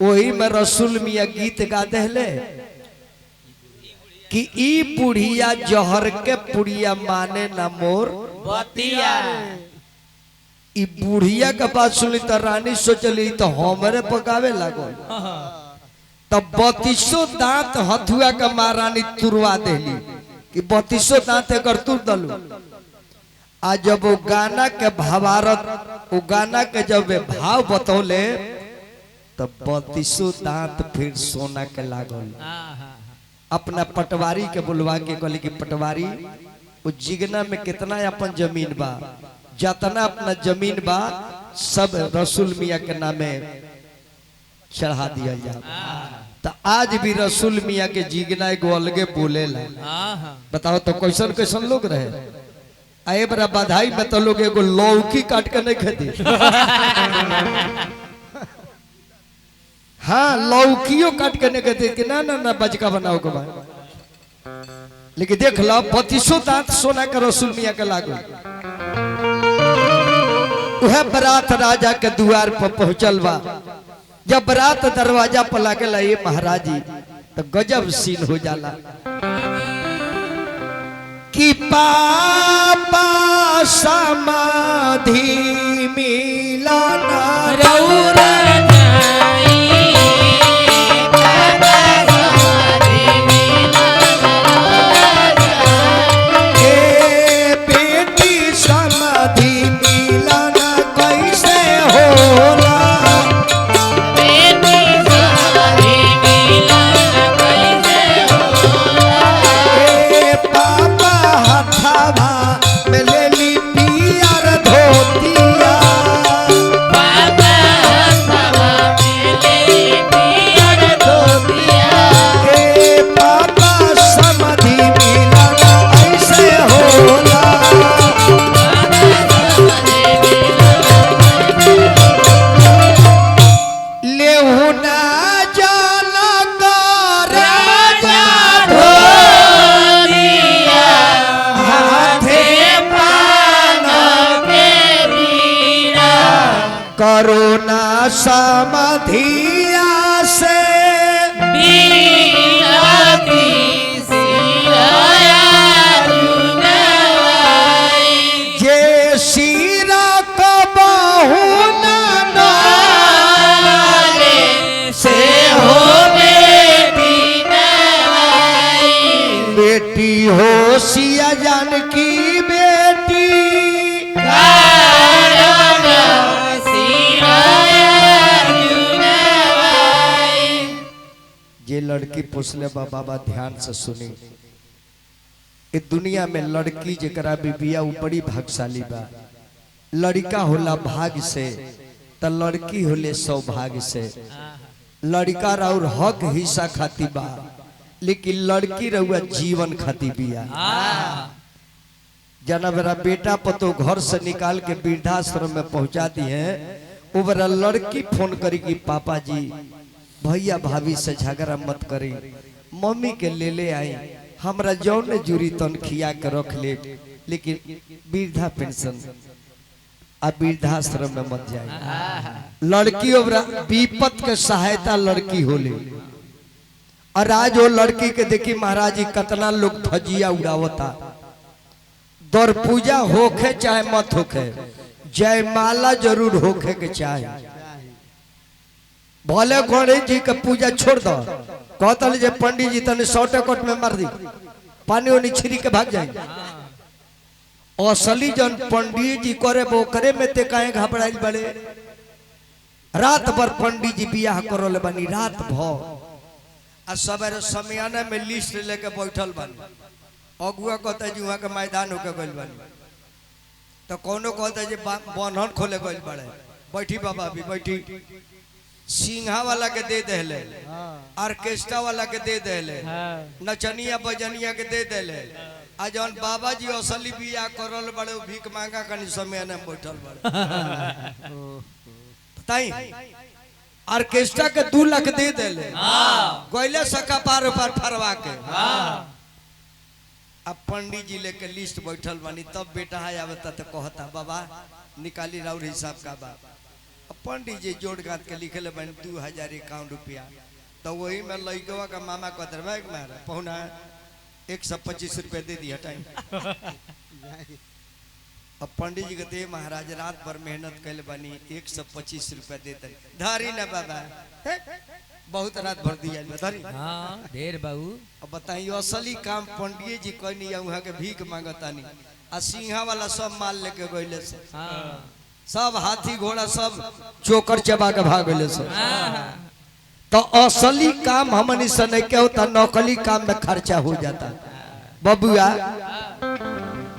वही में रसूल मियाँ गीत गा देले कि ई बुढ़िया जहर के पुड़िया माने ना मोर बतिया। ई बुढ़िया के बात सुनी तो रानी सोचली तो हमरे पकावे लागल। तब 32 दांत हथुआ के महारानी तुरवा देली कि 32 दांत अगर तुर दलू। आज जब वो गाना के भावारत, वो गाना के जब वे भाव बतौले तब 32 दांत फिर सोना के लागल। अपना पटवारी के बुलवा के कहली कि पटवारी वो जिगना में कितना अपन जमीन बा, जितना अपना जमीन बा सब रसूल मियाँ के नामे चढ़ा दिया जाए। तो आज भी रसूल मियाँ के जिगना एगो अलगे बोलेला। बताओ तो कैसन कैसन लोग रहे। आए बड़ा बधाई में तो लोग एगो लौकी काट के नहीं खेती। हाँ लौकियो काट के नहीं कहते कि ना ना ना बचका बनाओ के भाई। लेकिन देख लो 32 दांत सोना का रसूल मियाँ के लागू। वह बरात राजा के द्वार पर पहुंचल बा। जब बरात दरवाजा पर लागल ये महाराज जी तो गजब सीन हो जाला कि पापा समाधि मिलाना रौरा करुणा समाधिया से सिया जानकी बेटी जे लड़की पोसले बा बाबा ध्यान से सुनी इस दुनिया में लड़की जरा भी बिया उ बड़ी भाग्यशाली बा लड़का होला भाग से त लड़की होले सौभाग्य से लड़का और हक हिस्सा खाती बा लेकिन लड़की रहुआ जीवन खाती बिया जना मेरा बेटा पतो घर से निकाल के वृद्धाश्रम में पहुंचा दी है वो बड़ा लड़की फोन करी कि पापा जी भैया भाभी से झगड़ा मत करी मम्मी के ले आई हमरा जौन जुरी तन खिया के रख ले लेकिन वृद्धा पेंशन आ वृद्धाश्रम में मत जाए लड़की विपत के सहायता लड़की होले और आज वो लड़की के देखी महाराज जी कितना लोग धजिया उड़ावता दौर पूजा होखे चाहे मत होखे जयमाला जरूर होखे के चाहे भले गणेश जी के पूजा छोड़ दो कहतल जे पंडित जी तने शॉर्टकट में मार दी पानी उनी छिरी के भाग जाए असली जन पंडित जी करे वो करे में ते काहे घबराइल बड़े रात भर पंडित जी बियाह करले बनी रात भर आ सवेरे समियाना में लिस्ट लेके बैठल बनी अगुआ कहता जी वहाँ के मैदान होके गइल बनी तो कोनो कहता जी बन्हन खोले गइल बड़े बैठी बाबा भी बैठी सिंहा वाला के दे देले ऑर्केस्ट्रा वाला के दे देले नचनिया बजनिया के दे देले आ जौन बाबा जी असली बियाह करल बड़े भीख मांगा कनी समियाना में बैठल बड़े ताई ऑर्केस्ट्रा के 2 लाख दे देले गइले सका पार फरवा के अब पंडित जी लेके लिस्ट बैठल बानी तब बेटा है आवता तो कहता बाबा निकाली राउर हिसाब का बा अब पंडित जी जोड़ गांठ के लिखले बन 2051 रुपया तो वही में लइकवा का मामा कहते भाई मारा पहुना 125 रुपया दे दी हटाई अब पंडित जी कहते महाराज रात भर मेहनत कैले बानी 125 रुपया देते धारी ना बाबा बहुत रात भर दिया धारी ढेर बाबू अब बताइए असली काम पंडित जी कहनी वहाँ के भीख मांगतानी आ सिंहा वाला सब माल लेके गइले से सब हाथी घोड़ा सब चोकर चबा के भाग गइले से तो असली काम हमनी से नहीं के होता नकली काम में खर्चा हो जाता बबुआ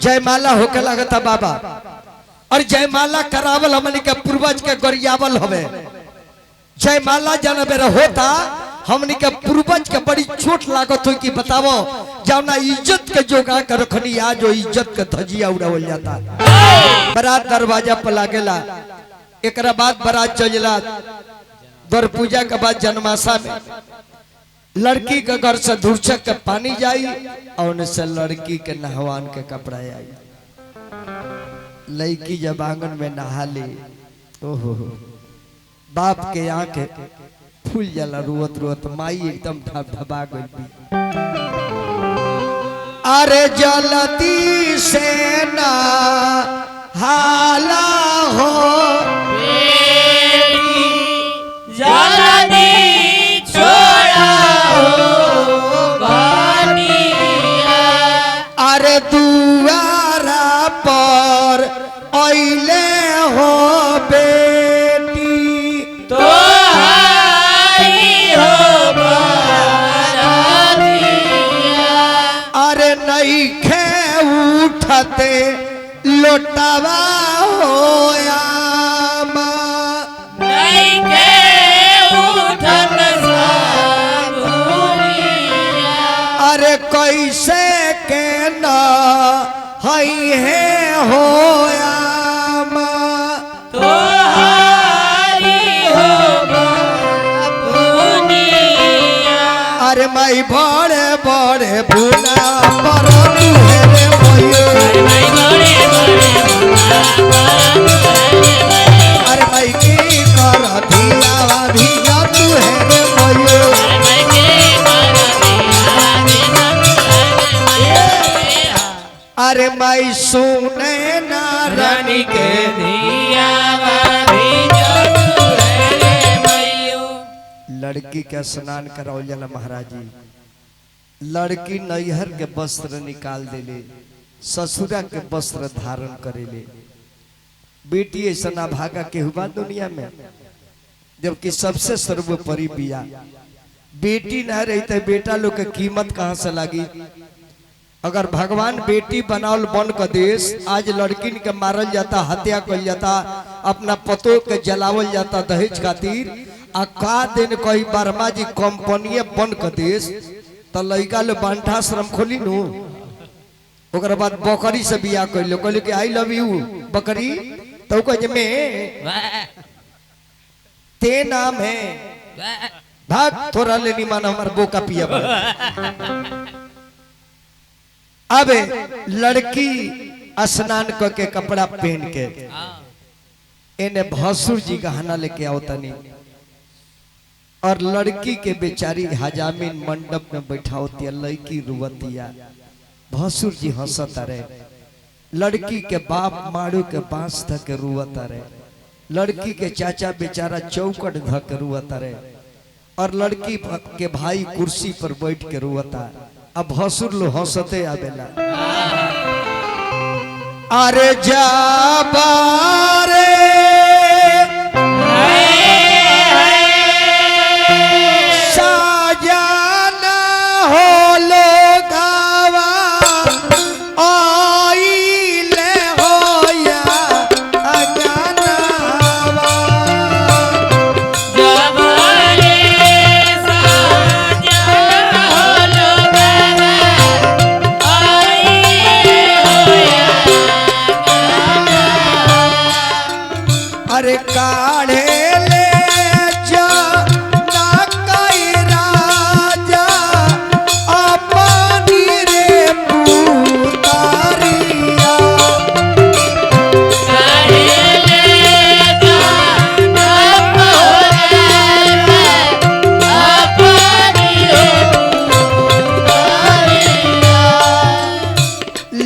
जयमाला होके लगता बाबा और जयमाला करावल हमनी के पूर्वज के गरियावल हवे जयमाला जन बेरा होता हमनी के पूर्वज के बड़ी चोट लागत हो कि बतावो जौना इज्जत के जोगा के रखनी आज जो इज्जत के धजिया उड़ावल जाता बारात दरवाजा पर लागेला एकरा बाद बारात चलला दर पूजा के बाद जन्माशा में लड़की के घर से धूर्चक के पानी जाई और उनसे लड़की के नहवान के कपड़ा आई लड़की जब आंगन में नहा ली ओहो बाप के आंख फूल जाला रोत रोत माई एकदम धबधबा गई अरे जलती से ना हाला हो जल्दी छोड़ा अरे दुआरा पर अइले हो बेटी तो अरे नहीं खे उठते लोटावा होया नहीं के उठन अरे कैसे के न हई है होया तो अरे माई बड़े बड़े भूना पर तू है रे मोयो अरे माई की कर दिया भी जा तू है रे मोयो अरे माई सुने ना रानी के लड़की का स्नान कराओ जाला महाराज जी लड़की नैहर के वस्त्र निकाल देले, ससुरा के वस्त्र धारण करेले। बेटी ऐसा ना भागा के हुआ दुनिया में, जबकि सबसे सर्वोपरि बिया। बेटी ना रही तो बेटा लोग के कीमत कहाँ से लगी। अगर भगवान बेटी बनावल बन का देश, आज लड़किन के मारल जाता, हत्या कल जाता, अपना पतों के जलावल जाता दहेज खातिर। आ का दिन कही बर्मा जी कंपनी बन का देश, तो लड़का लो बांधाश्रम खोली नु, ओकर बाद बकरी से बियाह कर लो, कहले कि आई लव यू बकरी, तो कहे में ते नाम है भाग थोड़ा लेनी माना हमार बोका पिया। अब लड़की स्नान करके कपड़ा पहन के इन्हें भसुर जी गहना लेके आओ तनी, और लड़की के बेचारी हजामिन मंडप में बैठाओती, लड़की रुवतिया, भसुर जी हंसता रहे। लड़की के बाप मारू के बांस धक के रुवता रहे, लड़की के चाचा बेचारा चौकट धक के रुवता रहे, और लड़की के भाई कुर्सी पर बैठ के रुवता। अब भसुर लो हंसते आवेला, अरे जा बारे साजना हो लो गावा आइले हो या अगनावा। अरे काढ़े ले जा ना कई राजा अपनी रे पुतारिया।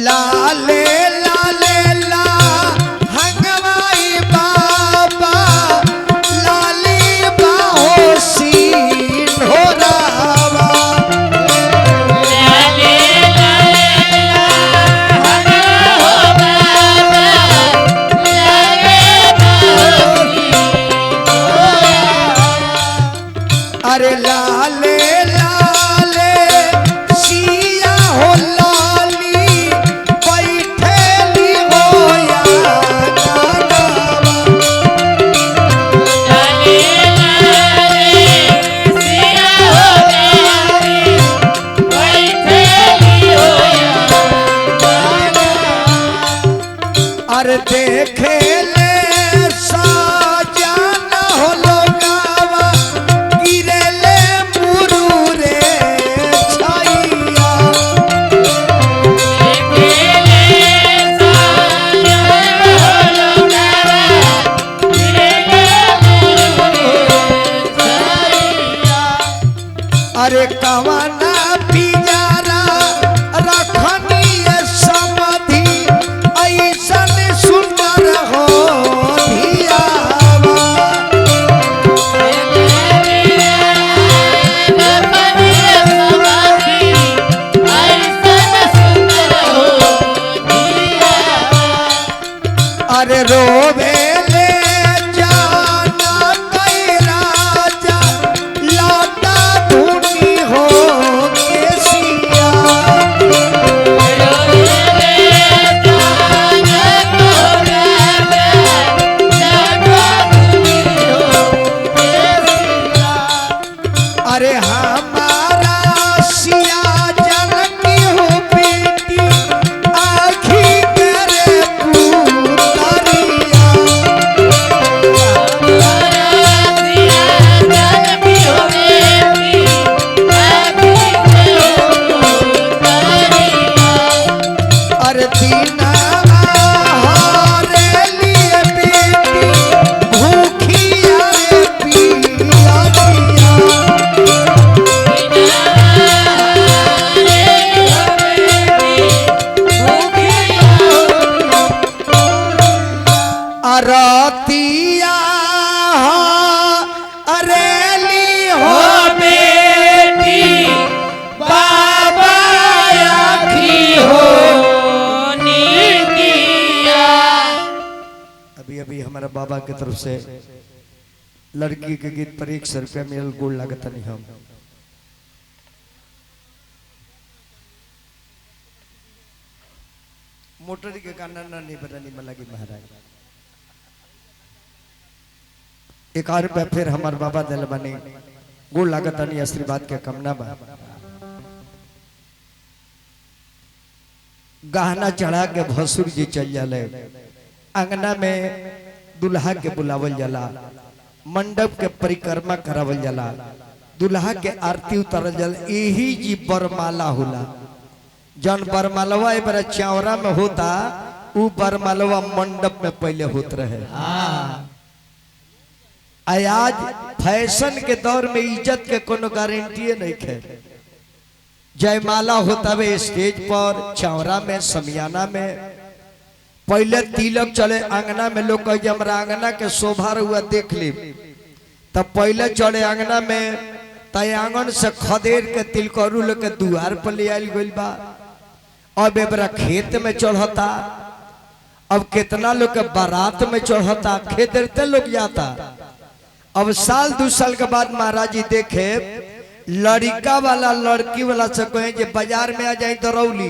लाले लाले ला हंगवाई बाबा लाली बाहोसी ढोरावा। अरे लाले लाले सिया हो लाली बैठेली हो या गावा। अरे देखे ले साजना हो लो गावा गिरे ले मुरू रे छाइया। अरे कवना पिजारा रखनी समधि ऐसन सुंदर हो धियावा। अरे रोवे ले जाना कई राजा लौटा धुनी हो केसिया। अरे हमारा सिया जल की हो बेटी आखी करे पुतरिया। अरे दीना हमारे लिए बेटी भूखिया रे पिया दिया। अरतिया अरेली हो बेटी बाबा अभी अभी हमारा बाबा की तरफ से लड़की के गीत पर 100 रुपया मिलल, गोल लागत नहीं हम। मोटर के गाना ना नहीं बना नहीं लगी महाराज। 1 रुपया फिर हमार बाबा दिल बनी, गोल लागत नहीं, आशीर्वाद के कमना बा। गहना चढ़ा के भसुर जी चल जाले, अंगना में दुल्हा के बुलावल जाला, मंडप के परिक्रमा करावल जाला, दुल्हा के आरती उतारल जाला। यही जी बरमाला होला। जन बरमालवा ए बरा चावरा में होता, उ बरमालवा मंडप में पहले होत रहे। आज फैशन के दौर में इज्जत के कोनो गारंटी नहीं है। जयमाला होता है स्टेज पर, चावरा में, समियाना में। पहले तिलक चले आंगना में, लोग कहे हमरा आंगना के शोभा हुआ देख ली, तब पहले चले आंगना में, तय आंगन से खदेर के तिलकरू लोग के दुआर पर ले आयल गइल बा। अब एबरा खेत में चढ़ता, अब कितना लोग के बारात में चढ़ता, खेदरते लोग जाता। अब साल 2 साल के बाद महाराज जी देखे लड़का वाला लड़की वाला से कहे जे बाजार में आ जाए दरौली,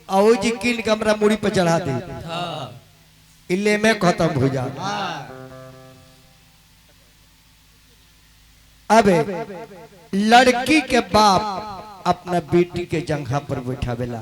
आओ जी किन कमरा मुड़ी पे चढ़ा दे, इले में खत्म हो जा। अब लड़की के बाप अपना बेटी के जंघा पर बैठावेला,